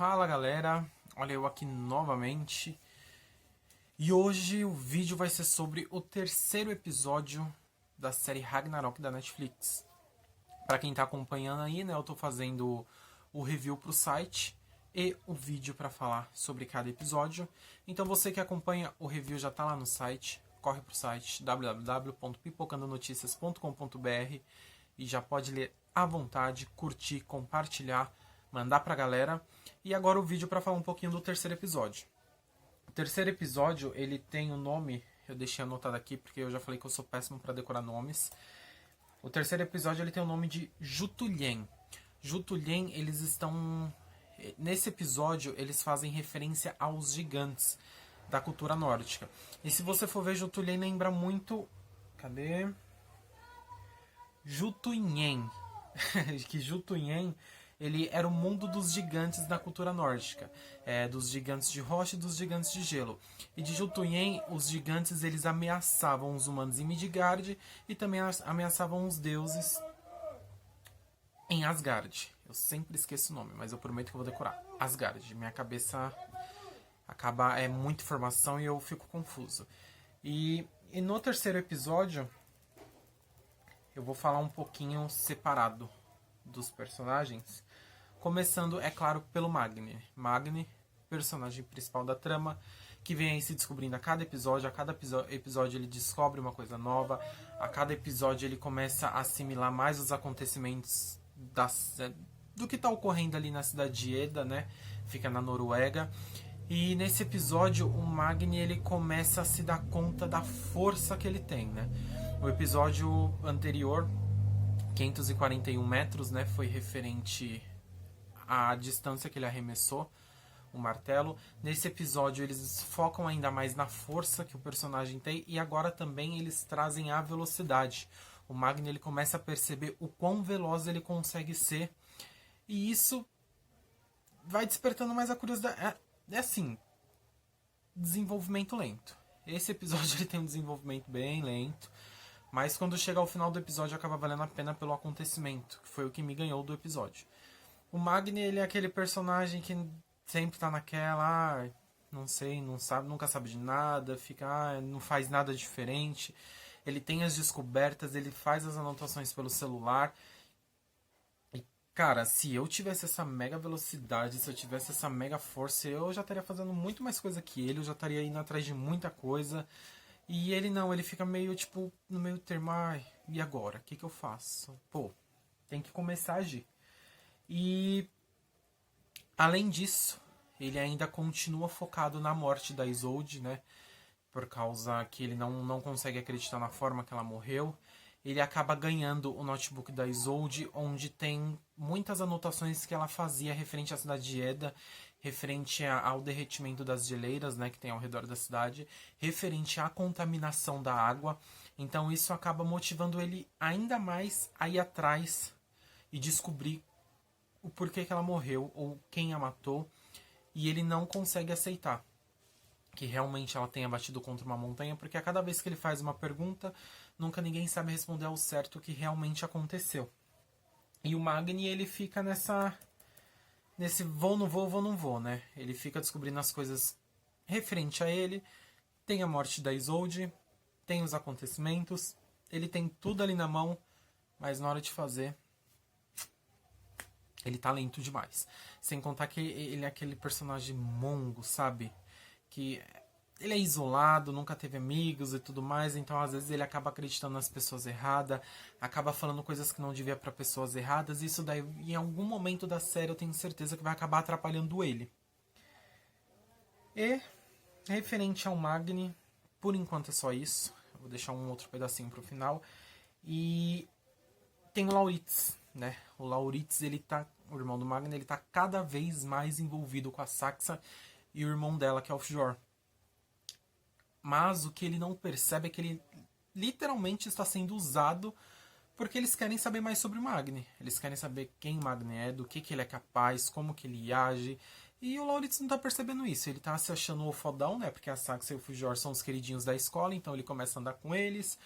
Fala galera, olha eu aqui novamente. E hoje o vídeo vai ser sobre o terceiro episódio da série Ragnarok da Netflix. Pra quem tá acompanhando aí, né, eu tô fazendo o review pro site e o vídeo pra falar sobre cada episódio. Então você que acompanha o review já tá lá no site, corre pro site www.pipocandonoticias.com.br e já pode ler à vontade, curtir, compartilhar, mandar pra galera. E agora o vídeo para falar um pouquinho do terceiro episódio. O terceiro episódio, ele tem o nome, eu deixei anotado aqui porque eu já falei que eu sou péssimo para decorar nomes. O terceiro episódio, ele tem o nome de Jutulien. Jutulien, eles estão... Nesse episódio, eles fazem referência aos gigantes da cultura nórdica. E se você for ver, Jutulien lembra muito... Cadê? Jutunhen. Que Jutunhen, ele era o mundo dos gigantes da cultura nórdica, dos gigantes de rocha e dos gigantes de gelo. E de Jutunhen, os gigantes eles ameaçavam os humanos em Midgard e também ameaçavam os deuses em Asgard. Eu sempre esqueço o nome, mas eu prometo que eu vou decorar. Asgard. Minha cabeça acaba muita informação e eu fico confuso. E no terceiro episódio eu vou falar um pouquinho separado dos personagens, começando, é claro, pelo Magni. Magni, personagem principal da trama, que vem aí se descobrindo a cada episódio. A cada episódio ele descobre uma coisa nova. A cada episódio ele começa a assimilar mais os acontecimentos do que está ocorrendo ali na cidade de Eda, né? Fica na Noruega. E nesse episódio o Magni ele começa a se dar conta da força que ele tem, né? O episódio anterior, 541 metros, né, foi referente à distância que ele arremessou o martelo. Nesse episódio eles focam ainda mais na força que o personagem tem e agora também eles trazem a velocidade. O Magni ele começa a perceber o quão veloz ele consegue ser e isso vai despertando mais a curiosidade. É assim, desenvolvimento lento. Esse episódio ele tem um desenvolvimento bem lento. Mas quando chega ao final do episódio acaba valendo a pena pelo acontecimento, que foi o que me ganhou do episódio. O Magni, ele é aquele personagem que sempre tá naquela, não sei, não sabe, nunca sabe de nada, fica, não faz nada diferente. Ele tem as descobertas, ele faz as anotações pelo celular. E, cara, se eu tivesse essa mega velocidade, se eu tivesse essa mega força, eu já estaria fazendo muito mais coisa que ele, eu já estaria indo atrás de muita coisa. E ele não, ele fica meio, tipo, no meio termo, e agora? O que eu faço? Pô, tem que começar a agir. E, além disso, ele ainda continua focado na morte da Isolde, né? Por causa que ele não consegue acreditar na forma que ela morreu. Ele acaba ganhando o notebook da Isolde, onde tem muitas anotações que ela fazia referente à cidade de Eda, referente ao derretimento das geleiras, né, que tem ao redor da cidade, referente à contaminação da água. Então isso acaba motivando ele ainda mais a ir atrás e descobrir o porquê que ela morreu ou quem a matou. E ele não consegue aceitar que realmente ela tenha batido contra uma montanha, porque a cada vez que ele faz uma pergunta, nunca ninguém sabe responder ao certo o que realmente aconteceu. E o Magni, ele fica nesse vou, não vou, né? Ele fica descobrindo as coisas referente a ele. Tem a morte da Isolde, tem os acontecimentos, ele tem tudo ali na mão, mas na hora de fazer, ele tá lento demais. Sem contar que ele é aquele personagem mongo, sabe? Que ele é isolado, nunca teve amigos e tudo mais, então às vezes ele acaba acreditando nas pessoas erradas, acaba falando coisas que não devia para pessoas erradas, e isso daí em algum momento da série eu tenho certeza que vai acabar atrapalhando ele. E referente ao Magni, por enquanto é só isso. Eu vou deixar um outro pedacinho pro final. E tem o Lauritz, né? O Lauritz, o irmão do Magni, ele tá cada vez mais envolvido com a Saxa e o irmão dela, que é o Fjord. Mas o que ele não percebe é que ele literalmente está sendo usado porque eles querem saber mais sobre o Magni. Eles querem saber quem o Magni é, do que ele é capaz, como que ele age. E o Lauritz não está percebendo isso. Ele está se achando o fodão, né? Porque a Saxa e o Fjord são os queridinhos da escola, então ele começa a andar com eles,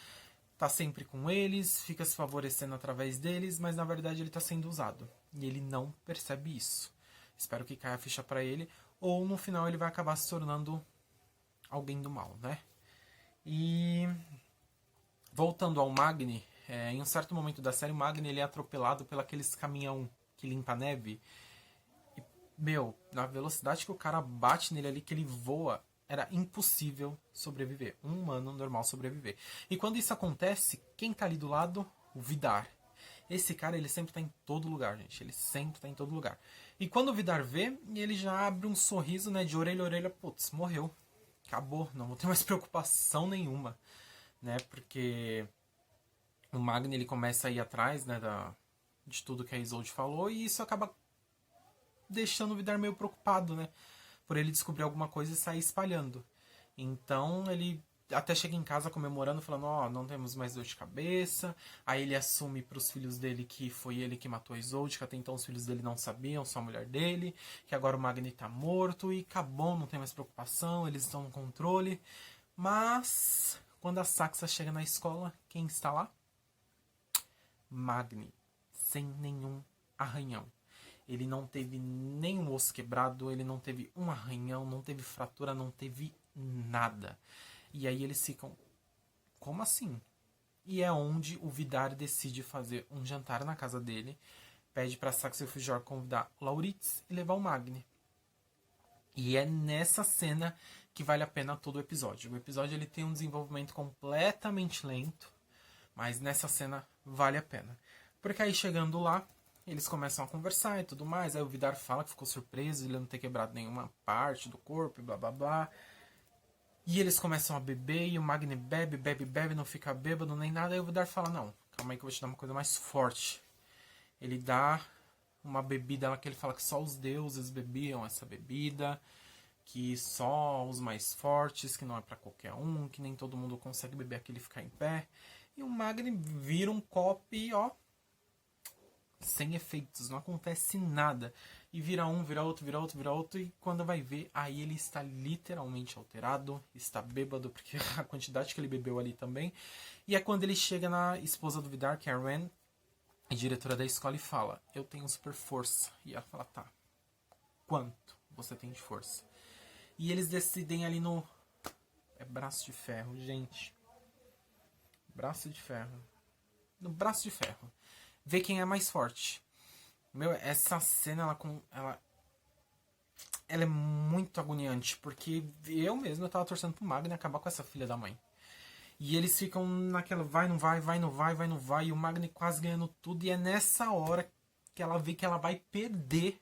tá sempre com eles, fica se favorecendo através deles, mas na verdade ele está sendo usado. E ele não percebe isso. Espero que caia a ficha pra ele. Ou no final ele vai acabar se tornando alguém do mal, né? E voltando ao Magni, em um certo momento da série, o Magni ele é atropelado por aqueles caminhão que limpa a neve. E, na velocidade que o cara bate nele ali, que ele voa, era impossível sobreviver. Um humano normal sobreviver. E quando isso acontece, quem tá ali do lado? O Vidar. Esse cara, ele sempre tá em todo lugar, gente. Ele sempre tá em todo lugar. E quando o Vidar vê, ele já abre um sorriso, né? De orelha a orelha. Putz, morreu. Acabou. Não vou ter mais preocupação nenhuma. Né? Porque o Magni, ele começa a ir atrás, né? De tudo que a Isolde falou. E isso acaba deixando o Vidar meio preocupado, né? Por ele descobrir alguma coisa e sair espalhando. Então, ele até chega em casa comemorando, falando, não temos mais dor de cabeça. Aí ele assume para os filhos dele que foi ele que matou a Isolde, que até então os filhos dele não sabiam, só a mulher dele, que agora o Magni tá morto e acabou, não tem mais preocupação, eles estão no controle. Mas, quando a Saxa chega na escola, quem está lá? Magni, sem nenhum arranhão. Ele não teve nenhum osso quebrado, ele não teve um arranhão, não teve fratura, não teve nada. E aí eles ficam, como assim? E é onde o Vidar decide fazer um jantar na casa dele, pede para Saxa Fujor convidar Lauritz e levar o Magni. E é nessa cena que vale a pena todo o episódio. O episódio ele tem um desenvolvimento completamente lento, mas nessa cena vale a pena. Porque aí chegando lá, eles começam a conversar e tudo mais. Aí o Vidar fala que ficou surpreso ele não ter quebrado nenhuma parte do corpo e blá blá blá. E eles começam a beber e o Magni bebe, bebe, bebe, não fica bêbado nem nada. Aí o Vidar fala, não, calma aí que eu vou te dar uma coisa mais forte. Ele dá uma bebida lá que ele fala que só os deuses bebiam essa bebida, que só os mais fortes, que não é pra qualquer um, que nem todo mundo consegue beber aquele e ficar em pé. E o Magni vira um copo e sem efeitos, não acontece nada. E vira um, vira outro, vira outro, vira outro. E quando vai ver, aí ele está literalmente alterado. Está bêbado, porque a quantidade que ele bebeu ali também. E é quando ele chega na esposa do Vidar, que é a Ren, a diretora da escola, e fala, eu tenho super força. E ela fala, tá, quanto você tem de força? E eles decidem ali no... É braço de ferro, gente. Braço de ferro. No braço de ferro. Ver quem é mais forte. Essa cena, ela é muito agoniante, porque eu mesmo eu tava torcendo pro Magni acabar com essa filha da mãe. E eles ficam naquela vai, não vai, vai, não vai, vai, não vai, e o Magni quase ganhando tudo, e é nessa hora que ela vê que ela vai perder.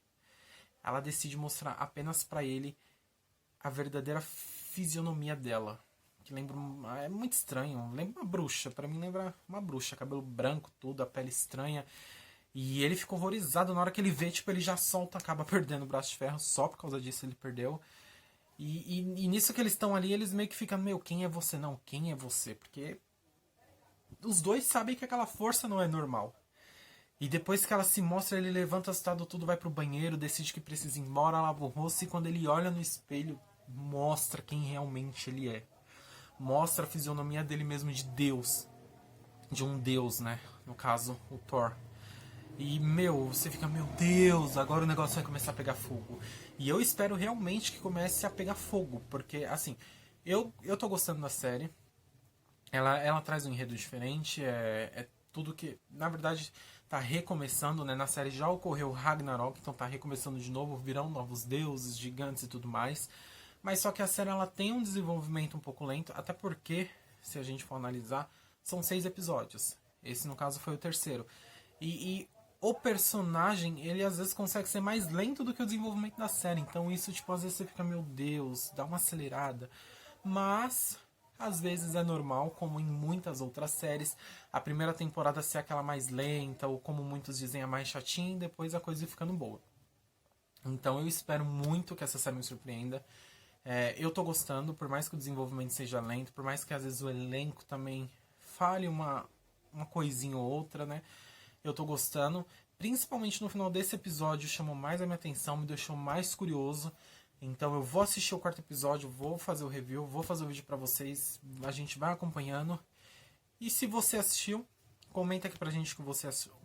Ela decide mostrar apenas pra ele a verdadeira fisionomia dela. Que lembra... É muito estranho. Lembra uma bruxa. Pra mim lembra uma bruxa. Cabelo branco, tudo, a pele estranha. E ele ficou horrorizado. Na hora que ele vê, tipo, ele já solta, acaba perdendo o braço de ferro. Só por causa disso ele perdeu. E nisso que eles estão ali, eles meio que ficam, quem é você? Não, quem é você? Porque os dois sabem que aquela força não é normal. E depois que ela se mostra, ele levanta assustado tudo, vai pro banheiro, decide que precisa ir embora, lava o rosto. E quando ele olha no espelho, mostra quem realmente ele é. Mostra a fisionomia dele mesmo de Deus. De um Deus, né? No caso, o Thor. E, você fica, meu Deus, agora o negócio vai começar a pegar fogo. E eu espero realmente que comece a pegar fogo. Porque, assim, eu tô gostando da série. Ela traz um enredo diferente. É tudo que, na verdade, tá recomeçando, né? Na série já ocorreu Ragnarok, então tá recomeçando de novo. Virão novos deuses, gigantes e tudo mais. Mas só que a série ela tem um desenvolvimento um pouco lento, até porque, se a gente for analisar, são 6 episódios. Esse, no caso, foi o terceiro. E o personagem, ele às vezes consegue ser mais lento do que o desenvolvimento da série. Então isso, tipo, às vezes você fica, meu Deus, dá uma acelerada. Mas, às vezes é normal, como em muitas outras séries, a primeira temporada ser aquela mais lenta, ou como muitos dizem, a mais chatinha, e depois a coisa ir ficando boa. Então eu espero muito que essa série me surpreenda. Eu tô gostando, por mais que o desenvolvimento seja lento, por mais que às vezes o elenco também fale uma coisinha ou outra, né? Eu tô gostando. Principalmente no final desse episódio, chamou mais a minha atenção, me deixou mais curioso. Então eu vou assistir o 4º episódio, vou fazer o review, vou fazer o vídeo pra vocês. A gente vai acompanhando. E se você assistiu, comenta aqui pra gente o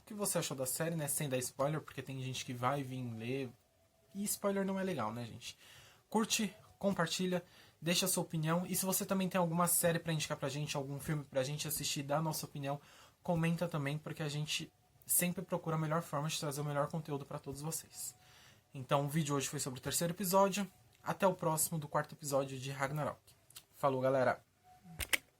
que você achou da série, né? Sem dar spoiler, porque tem gente que vai vir ler E spoiler não é legal, né, gente? Curte, compartilha, deixa a sua opinião. E se você também tem alguma série pra indicar pra gente, algum filme pra gente assistir, dá a nossa opinião, comenta também, porque a gente sempre procura a melhor forma de trazer o melhor conteúdo pra todos vocês. Então o vídeo hoje foi sobre o terceiro episódio. Até o próximo do quarto episódio de Ragnarok. Falou, galera!